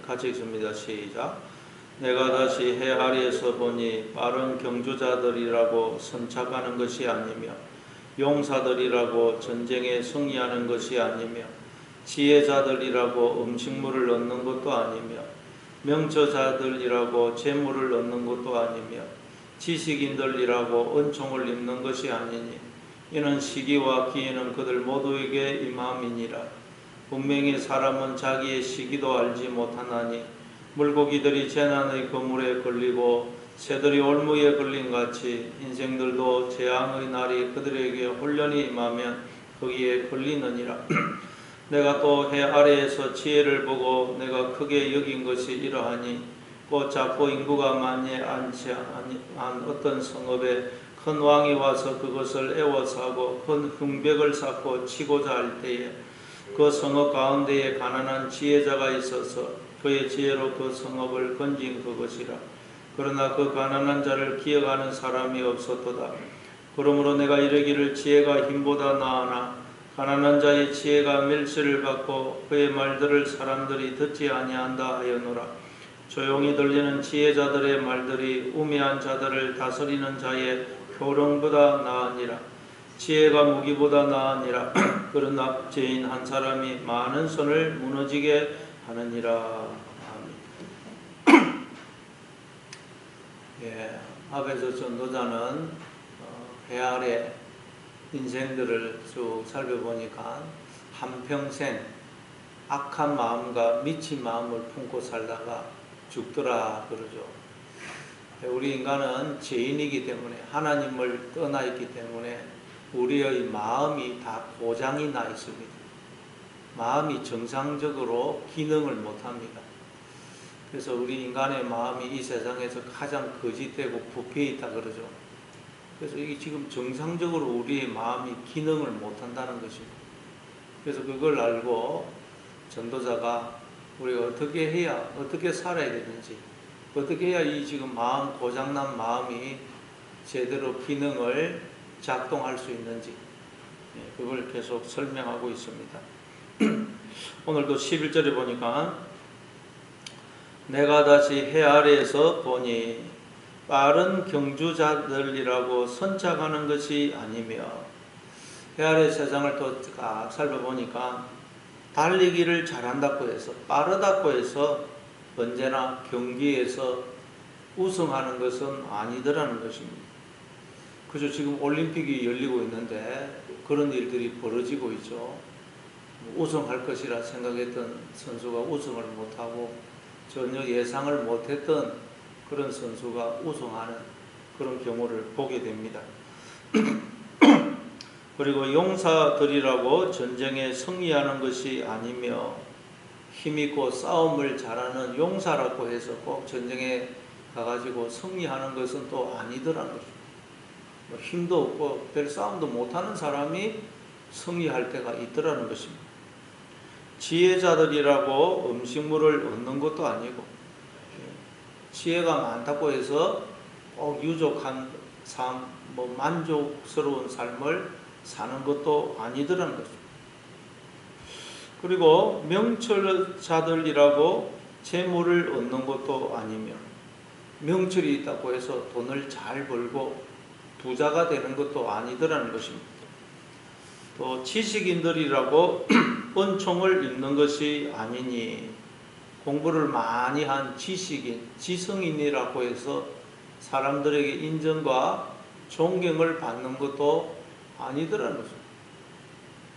같이 읽습니다. 시작. 내가 다시 해 아래에서 보니 빠른 경주자들이라고 선착하는 것이 아니며 용사들이라고 전쟁에 승리하는 것이 아니며 지혜자들이라고 음식물을 얻는 것도 아니며 명철자들이라고 재물을 얻는 것도 아니며 지식인들이라고 은총을 입는 것이 아니니 이는 시기와 기회는 그들 모두에게 임함이니라. 분명히 사람은 자기의 시기도 알지 못하나니 물고기들이 재난의 그물에 걸리고 새들이 올무에 걸린 같이 인생들도 재앙의 날이 그들에게 혼련히 임하면 거기에 걸리느니라. 내가 또 해 아래에서 지혜를 보고 내가 크게 여긴 것이 이러하니 곧 작고 인구가 많지 않은 어떤 성읍에 큰 왕이 와서 그것을 애워싸고 큰 흉벽을 쌓고 치고자 할 때에 그 성읍 가운데에 가난한 지혜자가 있어서 그의 지혜로 그 성읍을 건진 그것이라. 그러나 그 가난한 자를 기억하는 사람이 없었도다. 그러므로 내가 이르기를 지혜가 힘보다 나으나 가난한 자의 지혜가 멸시를 받고 그의 말들을 사람들이 듣지 아니한다 하였노라. 조용히 들리는 지혜자들의 말들이 우매한 자들을 다스리는 자의 효령보다 나으니라. 지혜가 무기보다 나으니라. 그러나 죄인 한 사람이 많은 선을 무너지게 하느니라. 아멘. 예, 앞에서 전도자는 해 아래 인생들을 쭉 살펴보니까 한평생 악한 마음과 미친 마음을 품고 살다가 죽더라 그러죠. 우리 인간은 죄인이기 때문에 하나님을 떠나 있기 때문에 우리의 마음이 다 고장이 나 있습니다. 마음이 정상적으로 기능을 못합니다. 그래서 우리 인간의 마음이 이 세상에서 가장 거짓되고 부패 있다 그러죠. 그래서 이게 지금 정상적으로 우리의 마음이 기능을 못한다는 것입니다. 그래서 그걸 알고 전도자가 우리가 어떻게 해야, 어떻게 살아야 되는지, 어떻게 해야 이 지금 마음, 고장난 마음이 제대로 기능을 작동할 수 있는지, 그걸 계속 설명하고 있습니다. 오늘도 11절에 보니까 내가 다시 해 아래에서 보니 빠른 경주자들이라고 선착하는 것이 아니며, 해 아래 세상을 또 살펴보니까 달리기를 잘한다고 해서, 빠르다고 해서 언제나 경기에서 우승하는 것은 아니더라는 것입니다. 그죠? 지금 올림픽이 열리고 있는데 그런 일들이 벌어지고 있죠. 우승할 것이라 생각했던 선수가 우승을 못하고 전혀 예상을 못했던 그런 선수가 우승하는 그런 경우를 보게 됩니다. 그리고 용사들이라고 전쟁에 승리하는 것이 아니며, 힘있고 싸움을 잘하는 용사라고 해서 꼭 전쟁에 가가지고 승리하는 것은 또 아니더라는 것입니다. 힘도 없고 별 싸움도 못하는 사람이 승리할 때가 있더라는 것입니다. 지혜자들이라고 음식물을 얻는 것도 아니고, 지혜가 많다고 해서 꼭 유족한 삶, 만족스러운 삶을 사는 것도 아니더라는 것입니다. 그리고 명철자들이라고 재물을 얻는 것도 아니며, 명철이 있다고 해서 돈을 잘 벌고 부자가 되는 것도 아니더라는 것입니다. 또 지식인들이라고 은총을 입는 것이 아니니, 공부를 많이 한 지식인, 지성인이라고 해서 사람들에게 인정과 존경을 받는 것도 아니더라는 것입니다.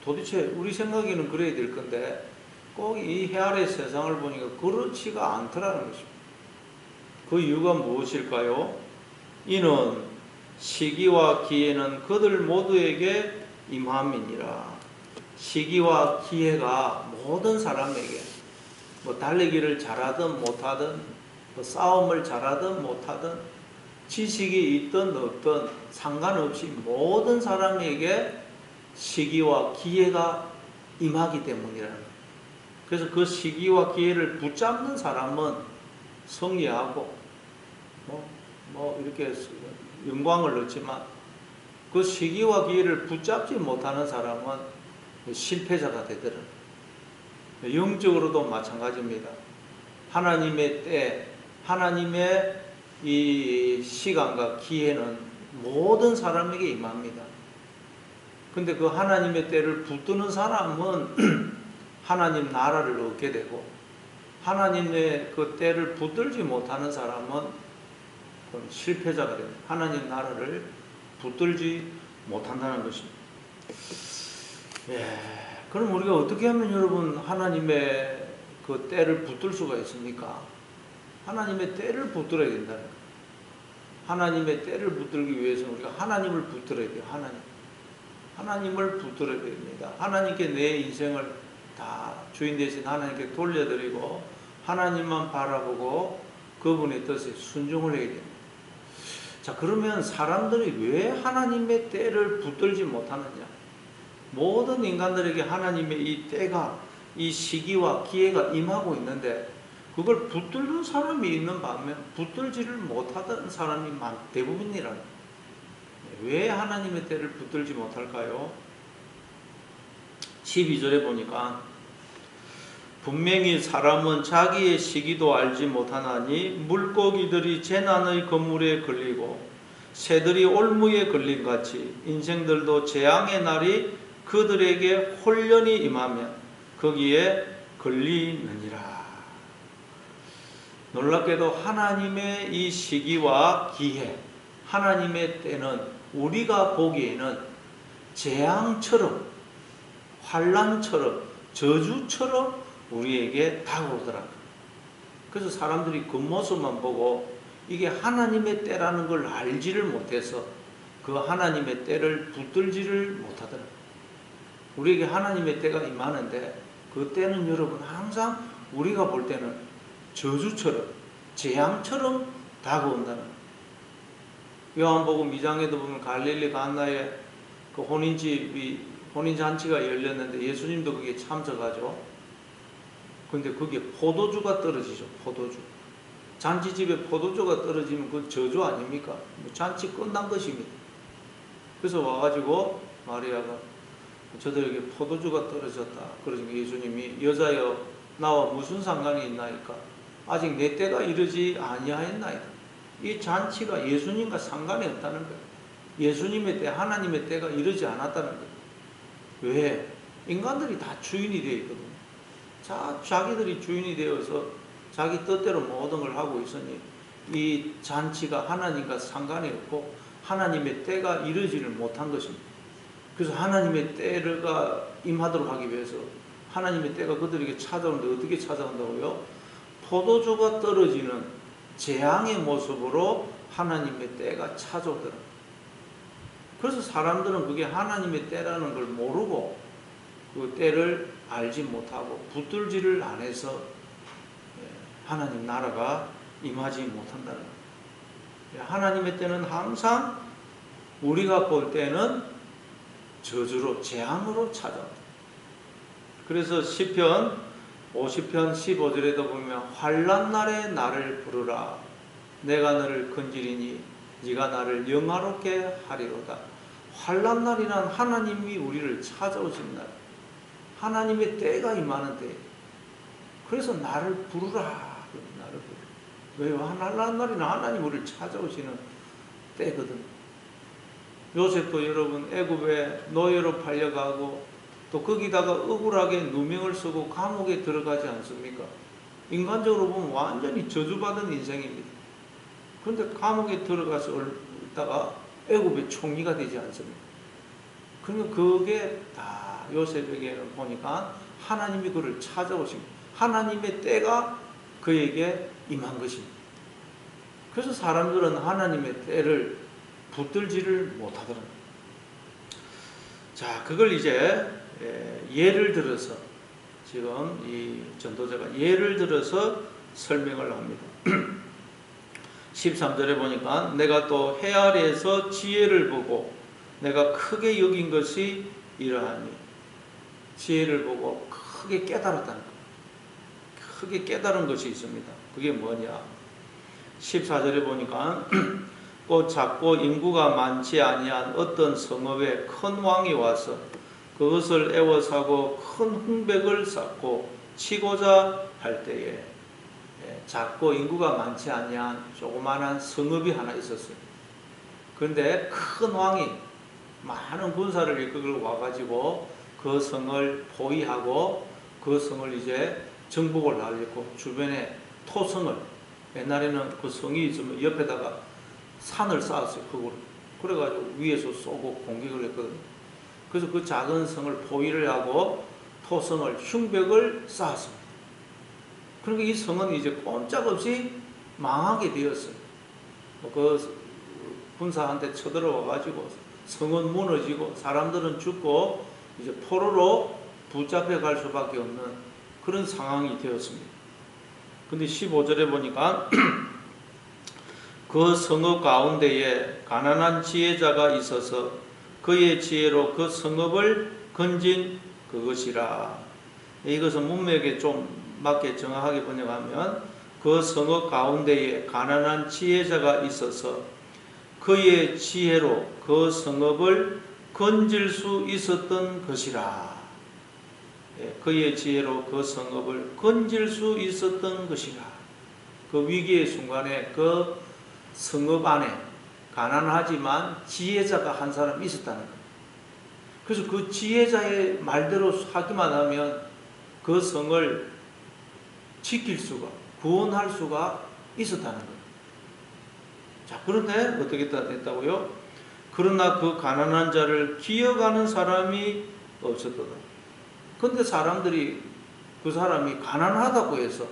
도대체 우리 생각에는 그래야 될 건데 꼭 이 해 아래 세상을 보니까 그렇지가 않더라는 것입니다. 그 이유가 무엇일까요? 이는 시기와 기회는 그들 모두에게 임함이니라. 시기와 기회가 모든 사람에게, 달리기를 잘하든 못하든, 싸움을 잘하든 못하든, 지식이 있든 없든 상관없이 모든 사람에게 시기와 기회가 임하기 때문이라는 거예요. 그래서 그 시기와 기회를 붙잡는 사람은 승리하고 이렇게 영광을 얻지만, 그 시기와 기회를 붙잡지 못하는 사람은 실패자가 되더라고요. 영적으로도 마찬가지입니다. 하나님의 때, 하나님의 이 시간과 기회는 모든 사람에게 임합니다. 근데 그 하나님의 때를 붙드는 사람은 하나님 나라를 얻게 되고, 하나님의 그 때를 붙들지 못하는 사람은 실패자가 됩니다. 하나님 나라를 붙들지 못한다는 것입니다. 그럼 우리가 어떻게 하면 여러분 하나님의 그 때를 붙들 수가 있습니까? 하나님의 때를 붙들어야 된다는 거예요. 하나님의 때를 붙들기 위해서는 우리가 하나님을 붙들어야 돼요. 하나님을 붙들어야 됩니다. 하나님께 내 인생을 다 주인 되신 하나님께 돌려드리고 하나님만 바라보고 그분의 뜻에 순종을 해야 됩니다. 자, 그러면 사람들이 왜 하나님의 때를 붙들지 못하느냐? 모든 인간들에게 하나님의 이 때가, 이 시기와 기회가 임하고 있는데 그걸 붙들는 사람이 있는 반면 붙들지를 못하던 사람이 대부분이라는 거예요. 왜 하나님의 때를 붙들지 못할까요? 12절에 보니까 분명히 사람은 자기의 시기도 알지 못하나니 물고기들이 재난의 그물에 걸리고 새들이 올무에 걸린 같이 인생들도 재앙의 날이 그들에게 홀연히 임하면 거기에 걸리느니라. 놀랍게도 하나님의 이 시기와 기회, 하나님의 때는 우리가 보기에는 재앙처럼, 환난처럼, 저주처럼 우리에게 다가오더라고요. 그래서 사람들이 그 모습만 보고 이게 하나님의 때라는 걸 알지를 못해서 그 하나님의 때를 붙들지를 못하더라고요. 우리에게 하나님의 때가 임하는데 그 때는 여러분 항상 우리가 볼 때는 저주처럼, 재앙처럼 다가온다는 거예요. 요한복음 2장에도 보면 갈릴리 가나에 그 혼인잔치가 열렸는데 예수님도 거기에 참석하죠. 근데 거기에 포도주가 떨어지죠. 포도주. 잔치집에 포도주가 떨어지면 그 저주 아닙니까? 잔치 끝난 것입니다. 그래서 와가지고 마리아가 저들에게 포도주가 떨어졌다. 그러니까 예수님이 여자여 나와 무슨 상관이 있나이까? 아직 내 때가 이르지 아니하였나이다. 이 잔치가 예수님과 상관이 없다는 거예요. 예수님의 때, 하나님의 때가 이르지 않았다는 거예요. 왜? 인간들이 다 주인이 되어 있거든요. 자기들이 주인이 되어서 자기 뜻대로 모든 걸 하고 있으니 이 잔치가 하나님과 상관이 없고 하나님의 때가 이르지를 못한 것입니다. 그래서 하나님의 때가 임하도록 하기 위해서 하나님의 때가 그들에게 찾아오는데 어떻게 찾아온다고요? 포도주가 떨어지는 재앙의 모습으로 하나님의 때가 찾아오더라고요. 그래서 사람들은 그게 하나님의 때라는 걸 모르고 그 때를 알지 못하고 붙들지를 안 해서 하나님 나라가 임하지 못한다는 거예요. 하나님의 때는 항상 우리가 볼 때는 저주로, 재앙으로 찾아옵니다. 그래서 시편 50편 15절에도 보면 환난 날에 나를 부르라. 내가 너를 건지리니 네가 나를 영화롭게 하리로다. 환난 날이란 하나님이 우리를 찾아오신 날, 하나님의 때가 임하는 때. 그래서 나를 부르라. 나를 부르라. 왜요? 환난 날이란 하나님 우리를 찾아오시는 때거든. 요셉도 여러분 애굽에 노예로 팔려가고 또 거기다가 억울하게 누명을 쓰고 감옥에 들어가지 않습니까? 인간적으로 보면 완전히 저주받은 인생입니다. 그런데 감옥에 들어가서 있다가 애굽의 총리가 되지 않습니까? 그러니까 그게 다 요셉에게는 보니까 하나님이 그를 찾아오십니다. 하나님의 때가 그에게 임한 것입니다. 그래서 사람들은 하나님의 때를 붙들지를 못하더랍니다. 자, 그걸 이제 예를 들어서 지금 이 전도자가 예를 들어서 설명을 합니다. 13절에 보니까 내가 또 해 아래에서 지혜를 보고 내가 크게 여긴 것이 이러하니, 지혜를 보고 크게 깨달았다는 거예요. 크게 깨달은 것이 있습니다. 그게 뭐냐? 14절에 보니까 또 작고 인구가 많지 아니한 어떤 성읍에 큰 왕이 와서 그것을 애워사고 큰 흥백을 쌓고 치고자 할 때에 작고 인구가 많지 아니한 조그마한 성읍이 하나 있었어요. 그런데 큰 왕이 많은 군사를 이끌고 와가지고 그 성을 포위하고 그 성을 이제 정복을 하려고 주변에 토성을, 옛날에는 그 성이 있으면 옆에다가 산을 쌓았어요. 흙으로. 그래가지고 위에서 쏘고 공격을 했거든요. 그래서 그 작은 성을 포위를 하고 토성을, 흉벽을 쌓았습니다. 그러니까 이 성은 이제 꼼짝없이 망하게 되었어요. 그 군사한테 쳐들어와가지고 성은 무너지고 사람들은 죽고 이제 포로로 붙잡혀 갈 수밖에 없는 그런 상황이 되었습니다. 근데 15절에 보니까 그 성읍 가운데에 가난한 지혜자가 있어서 그의 지혜로 그 성읍을 건진 그것이라. 이것은 문맥에 좀 맞게 정확하게 번역하면 그 성읍 가운데에 가난한 지혜자가 있어서 그의 지혜로 그 성읍을 건질 수 있었던 것이라. 그의 지혜로 그 성읍을 건질 수 있었던 것이라. 그 위기의 순간에 그 성읍 안에 가난하지만 지혜자가 한 사람 있었다는 거예요. 그래서 그 지혜자의 말대로 하기만 하면 그 성을 지킬 수가, 구원할 수가 있었다는 거예요. 자, 그런데 어떻게 됐다고요? 그러나 그 가난한 자를 기억하는 사람이 없었도다. 근데 사람들이 그 사람이 가난하다고 해서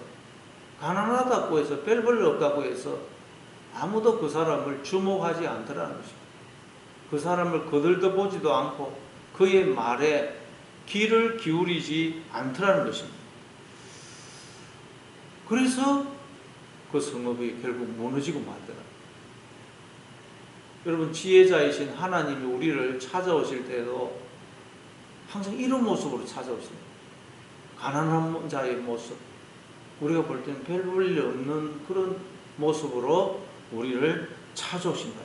별 볼 일 없다고 해서 아무도 그 사람을 주목하지 않더라는 것입니다. 그 사람을 거들떠보지도 않고 그의 말에 귀를 기울이지 않더라는 것입니다. 그래서 그 성읍이 결국 무너지고 말더라. 여러분, 지혜자이신 하나님이 우리를 찾아오실 때도 항상 이런 모습으로 찾아오십니다. 가난한 자의 모습, 우리가 볼 때는 별 볼 일 없는 그런 모습으로 우리를 찾아오신다.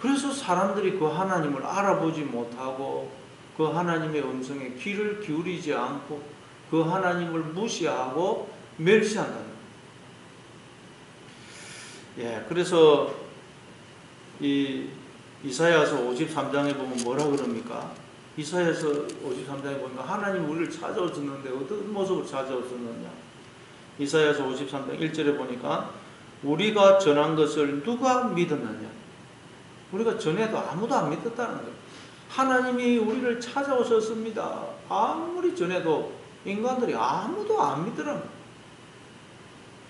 그래서 사람들이 그 하나님을 알아보지 못하고 그 하나님의 음성에 귀를 기울이지 않고 그 하나님을 무시하고 멸시한다는 거예요. 예, 그래서 이 이사야서 53장에 보면 뭐라 그럽니까? 이사야서 53장에 보니까 하나님 우리를 찾아오셨는데 어떤 모습으로 찾아오셨느냐? 이사야서 53장 1절에 보니까 우리가 전한 것을 누가 믿었느냐? 우리가 전해도 아무도 안 믿었다는 거예요. 하나님이 우리를 찾아오셨습니다. 아무리 전해도 인간들이 아무도 안 믿더라는 거예요.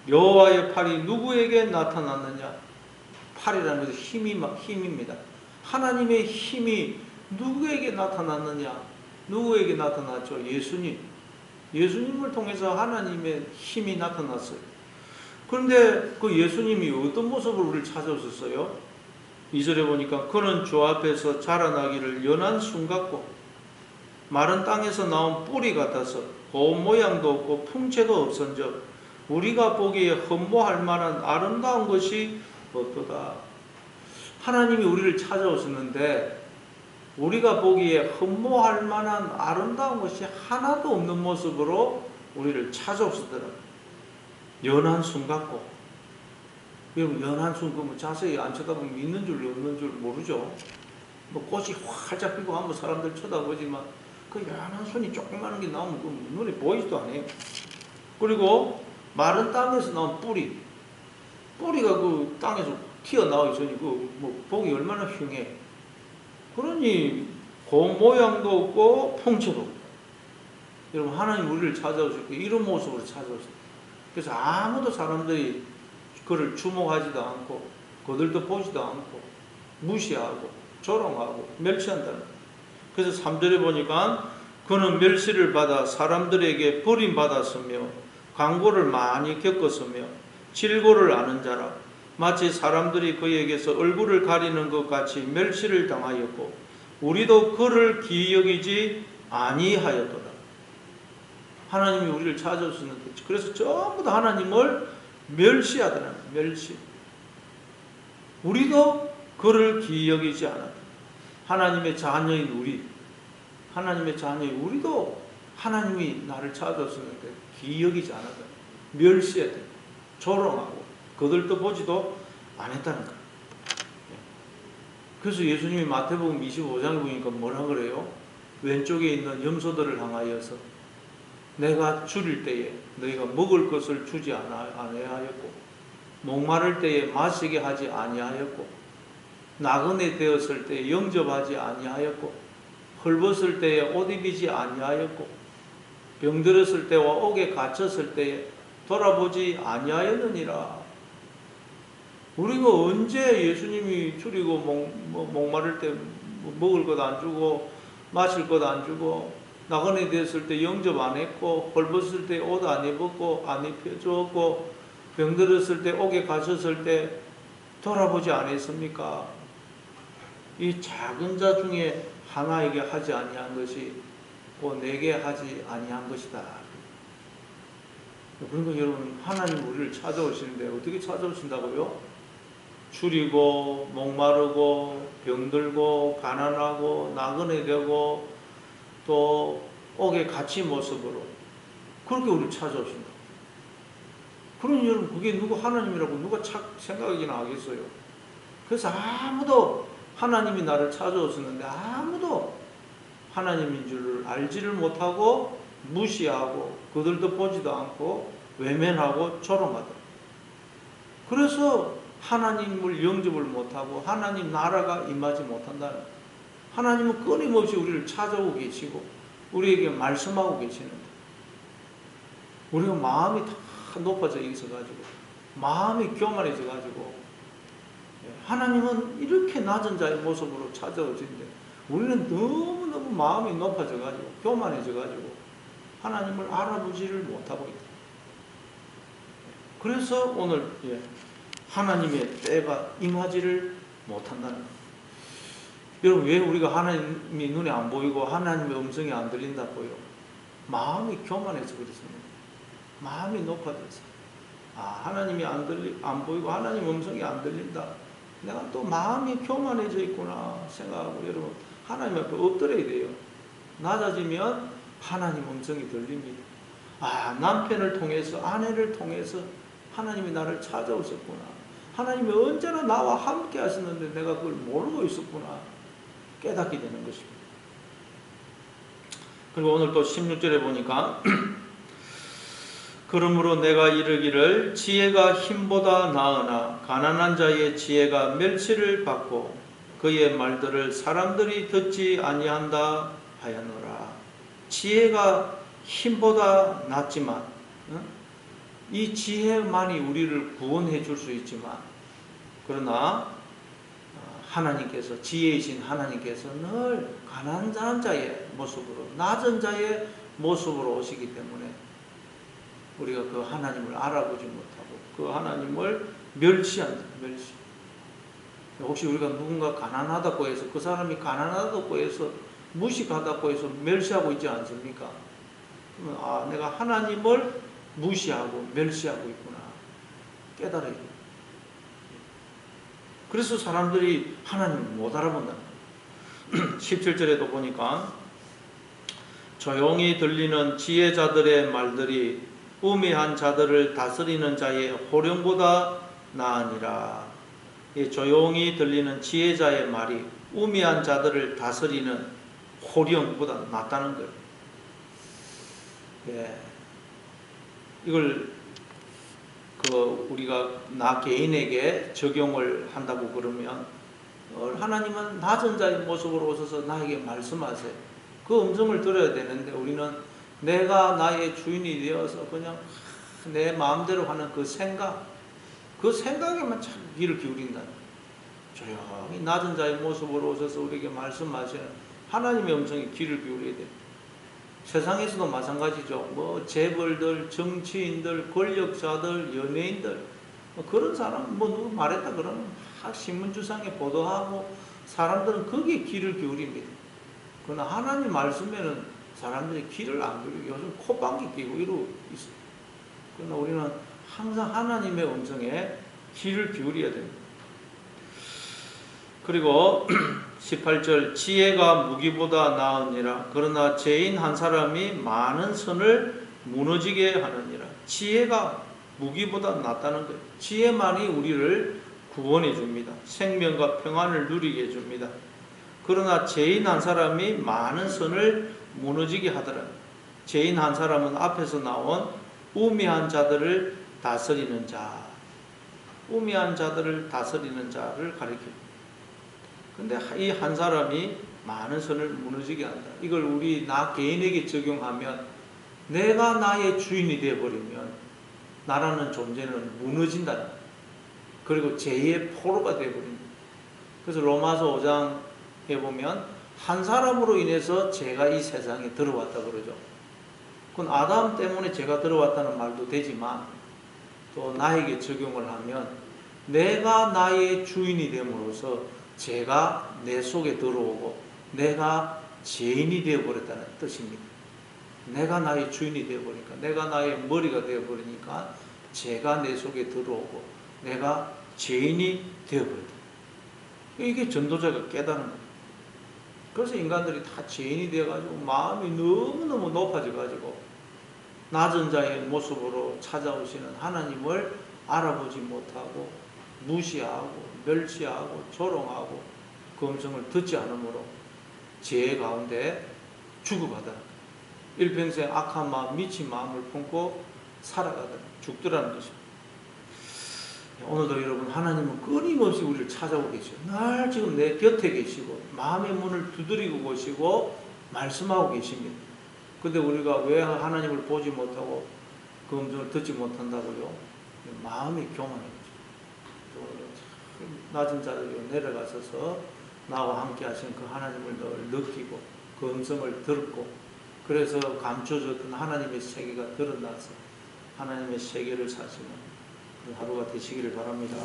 여호와의 팔이 누구에게 나타났느냐? 팔이라는 것은 힘입니다. 하나님의 힘이 누구에게 나타났느냐? 누구에게 나타났죠? 예수님. 예수님을 통해서 하나님의 힘이 나타났어요. 그런데 그 예수님이 어떤 모습으로 우리를 찾아오셨어요? 2절에 보니까 그는 주 앞에서 자라나기를 연한 순 같고 마른 땅에서 나온 뿌리 같아서 고운 모양도 없고 풍채도 없은즉 우리가 보기에 흠모할 만한 아름다운 것이 없도다. 하나님이 우리를 찾아오셨는데 우리가 보기에 흠모할 만한 아름다운 것이 하나도 없는 모습으로 우리를 찾아오시더라고요. 연한 순 같고. 여러분, 연한 순, 그 자세히 안 쳐다보면 있는 줄 없는 줄 모르죠. 뭐 꽃이 활짝 피고 하면 사람들 쳐다보지만 그 연한 순이 조그마한 게 나오면 그 눈에 보이지도 않아요. 그리고 마른 땅에서 나온 뿌리가 그 땅에서 튀어나오기 전에 그 뭐 보기 얼마나 흉해. 그러니 고운 모양도 없고 풍채도 없고. 여러분, 하나님 우리를 찾아오셨고 이런 모습으로 찾아오셨어요. 그래서 아무도 사람들이 그를 주목하지도 않고 거들떠 보지도 않고 무시하고 조롱하고 멸시한다는 거예요. 그래서 3절에 보니까 그는 멸시를 받아 사람들에게 버림받았으며 강고를 많이 겪었으며 질고를 아는 자라. 마치 사람들이 그에게서 얼굴을 가리는 것 같이 멸시를 당하였고 우리도 그를 기이 여기지 아니하였도다. 하나님이 우리를 찾아오셨는데 그래서 전부 다 하나님을 멸시하더라. 멸시. 우리도 그를 기이 여기지 않았다. 하나님의 자녀인 우리도 하나님이 나를 찾아오셨는데 기이 여기지 않았다. 멸시했다. 조롱하고 거들떠 보지도 안 했다는 거예요. 그래서 예수님이 마태복음 25장에 보니까 뭐라 그래요? 왼쪽에 있는 염소들을 향하여서 내가 줄일 때에 너희가 먹을 것을 주지 아니하였고 목마를 때에 마시게 하지 아니하였고 나그네 되었을 때에 영접하지 아니하였고 헐벗을 때에 옷 입이지 아니하였고 병들었을 때와 옥에 갇혔을 때에 돌아보지 아니하였느니라. 우리가 언제 예수님이 줄이고 목마를 때 먹을 것 안 주고 마실 것 안 주고 나그네 되었을 때 영접 안 했고 헐벗을 때 옷 안 입었고 안 입혀주었고 병들었을 때 옥에 갇혔을 때 돌아보지 않았습니까? 이 작은 자 중에 하나에게 하지 아니한 것이 곧 내게 하지 아니한 것이다. 그러니까 여러분, 하나님 우리를 찾아오시는데 어떻게 찾아오신다고요? 줄이고 목마르고 병들고 가난하고 나그네 되고 또 옥에 갇힌 모습으로 그렇게 우리를 찾아오신다. 그러니 여러분, 그게 누구 하나님이라고 누가 생각이나 하겠어요? 그래서 아무도 하나님이 나를 찾아오셨는데 아무도 하나님인 줄을 알지를 못하고 무시하고 그들도 보지도 않고 외면하고 조롱하더라. 그래서 하나님을 영접을 못하고 하나님 나라가 임하지 못한다는 거예요. 하나님은 끊임없이 우리를 찾아오고 계시고 우리에게 말씀하고 계시는데 우리가 마음이 다 높아져 있어가지고 마음이 교만해져가지고 하나님은 이렇게 낮은 자의 모습으로 찾아오시는데 우리는 너무너무 마음이 높아져가지고 교만해져가지고 하나님을 알아보지를 못하고 있다. 그래서 오늘 하나님의 때가 임하지를 못한다는 거예요. 여러분, 왜 우리가 하나님이 눈에 안 보이고 하나님의 음성이 안 들린다고요? 마음이 교만해서 그렇습니다. 마음이 높아져서 하나님이 안 보이고 하나님 음성이 안 들린다. 내가 또 마음이 교만해져 있구나 생각하고 여러분, 하나님 앞에 엎드려야 돼요. 낮아지면 하나님 음성이 들립니다. 남편을 통해서 아내를 통해서 하나님이 나를 찾아오셨구나. 하나님이 언제나 나와 함께 하셨는데 내가 그걸 모르고 있었구나 깨닫게 되는 것입니다. 그리고 오늘 또 16절에 보니까 그러므로 내가 이르기를 지혜가 힘보다 나으나 가난한 자의 지혜가 멸시를 받고 그의 말들을 사람들이 듣지 아니한다 하였노라. 지혜가 힘보다 낫지만 이 지혜만이 우리를 구원해 줄 수 있지만 그러나 하나님께서 지혜이신 하나님께서 늘 가난한 자의 모습으로 낮은 자의 모습으로 오시기 때문에 우리가 그 하나님을 알아보지 못하고 그 하나님을 멸시한다. 멸시. 혹시 우리가 누군가 가난하다고 해서 그 사람이 가난하다고 해서 무식하다고 해서 멸시하고 있지 않습니까? 그러면 내가 하나님을 무시하고 멸시하고 있구나 깨달아야 돼요. 그래서 사람들이 하나님을 못 알아본다는 거예요. 17절에도 보니까 조용히 들리는 지혜자들의 말들이 우매한 자들을 다스리는 자의 호령보다 나으니라. 이 조용히 들리는 지혜자의 말이 우매한 자들을 다스리는 호령보다 낫다는 거예요. 이걸 우리가 나 개인에게 적용을 한다고 그러면 하나님은 낮은 자의 모습으로 오셔서 나에게 말씀하세요. 그 음성을 들어야 되는데 우리는 내가 나의 주인이 되어서 그냥 내 마음대로 하는 그 생각에만 참 귀를 기울인다. 조용히 낮은 자의 모습으로 오셔서 우리에게 말씀하시는 하나님의 음성에 귀를 기울여야 돼요. 세상에서도 마찬가지죠. 재벌들, 정치인들, 권력자들, 연예인들 그런 사람 누구 말했다 그러면 신문주상에 보도하고 사람들은 거기에 귀를 기울입니다. 그러나 하나님 말씀에는 사람들이 귀를 안 기울이고 요즘 콧방귀 끼고 이러고 있어요. 그러나 우리는 항상 하나님의 음성에 귀를 기울여야 됩니다. 그리고 18절 지혜가 무기보다 나으니라. 그러나 죄인 한 사람이 많은 선을 무너지게 하느니라. 지혜가 무기보다 낫다는 거예요. 지혜만이 우리를 구원해 줍니다. 생명과 평안을 누리게 해줍니다. 그러나 죄인 한 사람이 많은 선을 무너지게 하더라. 죄인 한 사람은 앞에서 나온 우매한 자들을 다스리는 자, 우매한 자들을 다스리는 자를 가리킵니다. 근데 이 한 사람이 많은 선을 무너지게 한다. 이걸 나 개인에게 적용하면, 내가 나의 주인이 되어버리면 나라는 존재는 무너진다. 그리고 죄의 포로가 되어버립니다. 그래서 로마서 5장에 보면 한 사람으로 인해서 죄가 이 세상에 들어왔다 그러죠. 그건 아담 때문에 죄가 들어왔다는 말도 되지만, 또 나에게 적용을 하면 내가 나의 주인이 됨으로써 죄가 내 속에 들어오고 내가 죄인이 되어버렸다는 뜻입니다. 내가 나의 주인이 되어버리니까, 내가 나의 머리가 되어버리니까 죄가 내 속에 들어오고 내가 죄인이 되어버렸다. 이게 전도자가 깨달은 거예요. 그래서 인간들이 다 죄인이 되어가지고 마음이 너무너무 높아져가지고 낮은 자의 모습으로 찾아오시는 하나님을 알아보지 못하고 무시하고 멸시하고 조롱하고 그 음성을 듣지 않으므로 죄 가운데 죽어가다. 일평생 악한 마음, 미친 마음을 품고 살아가다 죽더라는 것입니다. 오늘도 여러분, 하나님은 끊임없이 우리를 찾아오고 계시고 늘 지금 내 곁에 계시고 마음의 문을 두드리고 계시고 말씀하고 계십니다. 근데 우리가 왜 하나님을 보지 못하고 그 음성을 듣지 못한다고요? 마음이 교만한 거죠. 낮은 자리로 내려가셔서 나와 함께 하신 그 하나님을 늘 느끼고 그 음성을 듣고, 그래서 감춰졌던 하나님의 세계가 드러나서 하나님의 세계를 사시는 하루가 되시기를 바랍니다.